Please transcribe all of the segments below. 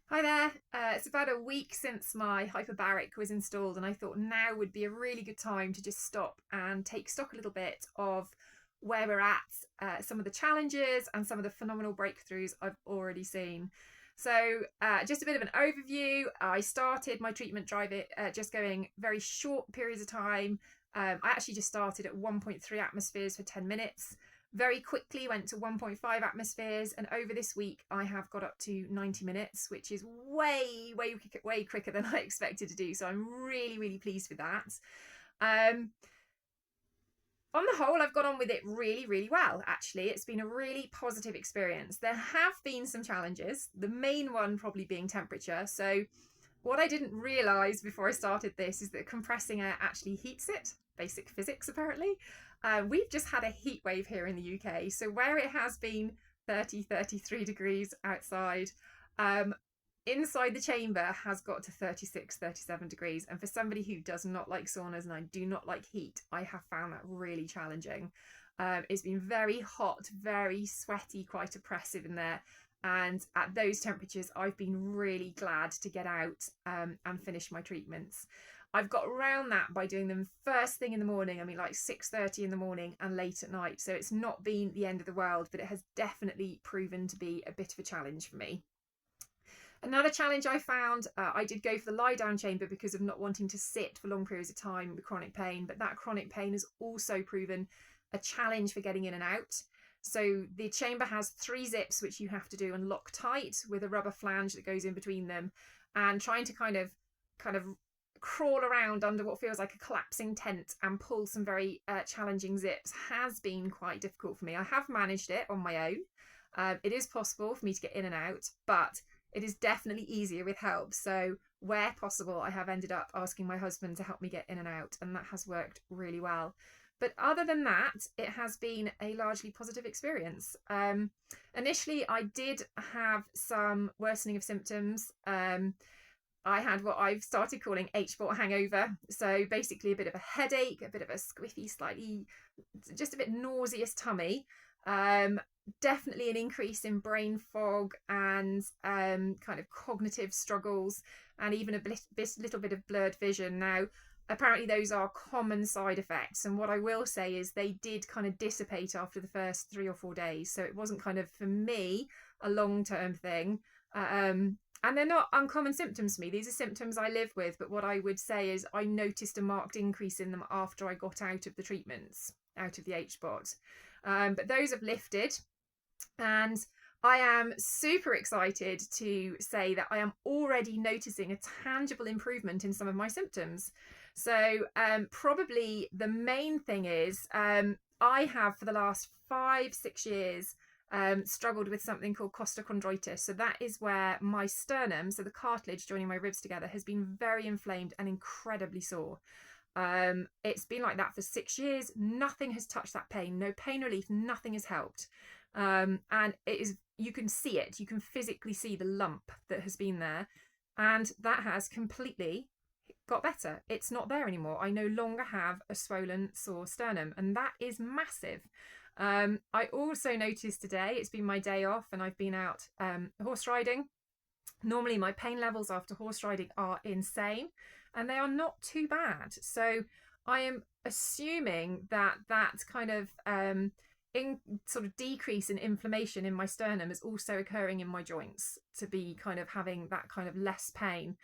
Hi there. It's about a week since my Hyperbaric was installed, and I thought now would be a really good time to just stop and take stock a little bit of where we're at, some of the challenges, and some of the phenomenal breakthroughs I've already seen. So, just a bit of an overview. I started my treatment drive just going very short periods of time. I actually just started at 1.3 atmospheres for 10 minutes, very quickly went to 1.5 atmospheres, and over this week I have got up to 90 minutes, which is way quicker than I expected to do, so I'm really pleased with that. um on the whole, I've got on with it really well. Actually, it's been a really positive experience. There have been some challenges, the main one probably being temperature. So what I didn't realize before I started this is that compressing air actually heats it. Basic physics, apparently. We've just had a heat wave here in the UK. So where it has been 30, 33 degrees outside, um, inside the chamber has got to 36, 37 degrees. And for somebody who does not like saunas and I do not like heat, I have found that really challenging. It's been very hot, very sweaty, quite oppressive in there. And at those temperatures, I've been really glad to get out and finish my treatments. I've got around that by doing them first thing in the morning. I mean, like 6:30 in the morning and late at night. So it's not been the end of the world, but it has definitely proven to be a bit of a challenge for me. Another challenge I found, I did go for the lie down chamber because of not wanting to sit for long periods of time with chronic pain, but that chronic pain has also proven a challenge for getting in and out. So the chamber has 3 zips which you have to do and lock tight with a rubber flange that goes in between them, and trying to kind of crawl around under what feels like a collapsing tent and pull some very challenging zips has been quite difficult for me. I have managed it on my own. It is possible for me to get in and out, but it is definitely easier with help. So where possible, I have ended up asking my husband to help me get in and out, and that has worked really well. But other than that, it has been a largely positive experience. Initially, I did have some worsening of symptoms. I had what I've started calling H-Bot hangover. So basically a bit of a headache, a bit of a squiffy, slightly, just a bit nauseous tummy. Definitely an increase in brain fog and kind of cognitive struggles, and even a little bit of blurred vision. Now, apparently those are common side effects, and what I will say is they did kind of dissipate after the first 3 or 4 days, so it wasn't kind of, for me, a long-term thing. And they're not uncommon symptoms to me. These are symptoms I live with, but what I would say is I noticed a marked increase in them after I got out of the treatments, out of the H-Bot. But those have lifted, and I am super excited to say that I am already noticing a tangible improvement in some of my symptoms. So probably the main thing is I have, for the last 5-6 years, struggled with something called costochondritis. So that is where my sternum, so the cartilage joining my ribs together, has been very inflamed and incredibly sore. It's been like that for 6 years. Nothing has touched that pain. No pain relief. Nothing has helped. And it is, you can see it. You can physically see the lump that has been there, and that has completely got better. It's not there anymore. I no longer have a swollen, sore sternum, and that is massive. I also noticed today, it's been my day off and I've been out horse riding. Normally my pain levels after horse riding are insane, and they are not too bad. So I am assuming that that kind of sort of decrease in inflammation in my sternum is also occurring in my joints, to be kind of having that kind of less pain.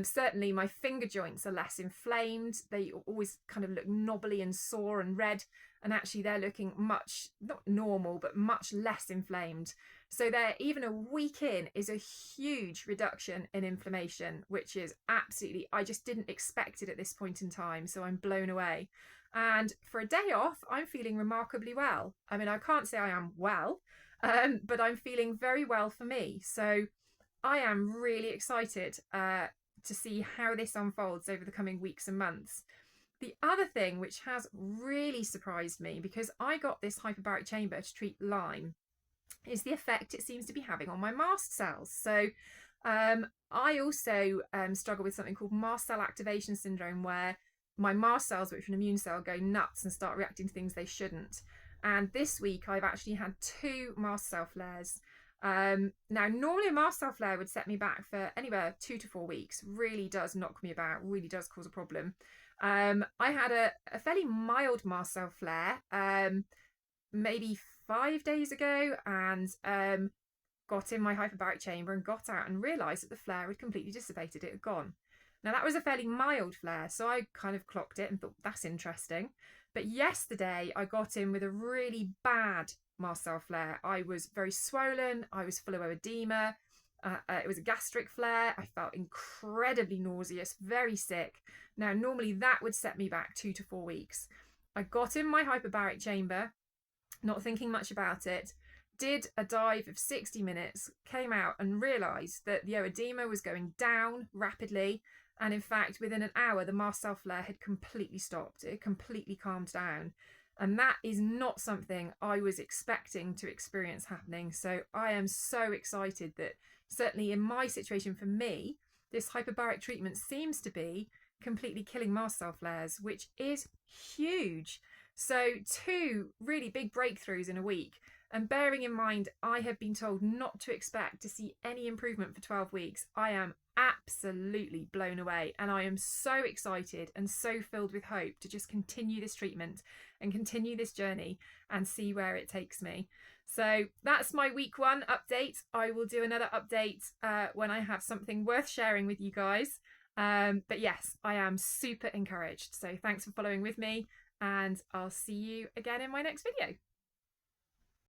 Certainly my finger joints are less inflamed. They always kind of look knobbly and sore and red, and actually they're looking much, not normal, but much less inflamed. So there, even a week in, is a huge reduction in inflammation, which is absolutely, I just didn't expect it at this point in time. So I'm blown away. And for a day off, I'm feeling remarkably well. I mean, I can't say I am well, but I'm feeling very well for me. So I am really excited to see how this unfolds over the coming weeks and months. The other thing which has really surprised me, because I got this hyperbaric chamber to treat Lyme, is the effect it seems to be having on my mast cells. So I also struggle with something called mast cell activation syndrome, where my mast cells, which are an immune cell, go nuts and start reacting to things they shouldn't. And this week I've actually had 2 mast cell flares. Now, normally a mast cell flare would set me back for anywhere 2 to 4 weeks. Really does knock me about, really does cause a problem. I had a fairly mild mast cell flare maybe 5 days ago, and got in my hyperbaric chamber and got out and realised that the flare had completely dissipated. It had gone. Now, that was a fairly mild flare, so I kind of clocked it and thought, that's interesting. But yesterday, I got in with a really bad mast cell flare. I was very swollen. I was full of edema. It was a gastric flare. I felt incredibly nauseous, very sick. Now, normally that would set me back 2 to 4 weeks. I got in my hyperbaric chamber, not thinking much about it, did a dive of 60 minutes, came out and realised that the edema was going down rapidly. And in fact, within an hour, the mast cell flare had completely stopped. It completely calmed down. And that is not something I was expecting to experience happening. So I am so excited that certainly in my situation, for me, this hyperbaric treatment seems to be completely killing mast cell flares, which is huge. So 2 really big breakthroughs in a week. And bearing in mind, I have been told not to expect to see any improvement for 12 weeks. I am absolutely blown away, and I am so excited and so filled with hope to just continue this treatment and continue this journey and see where it takes me. So that's my week 1 update. I will do another update when I have something worth sharing with you guys. But yes, I am super encouraged. So thanks for following with me, and I'll see you again in my next video.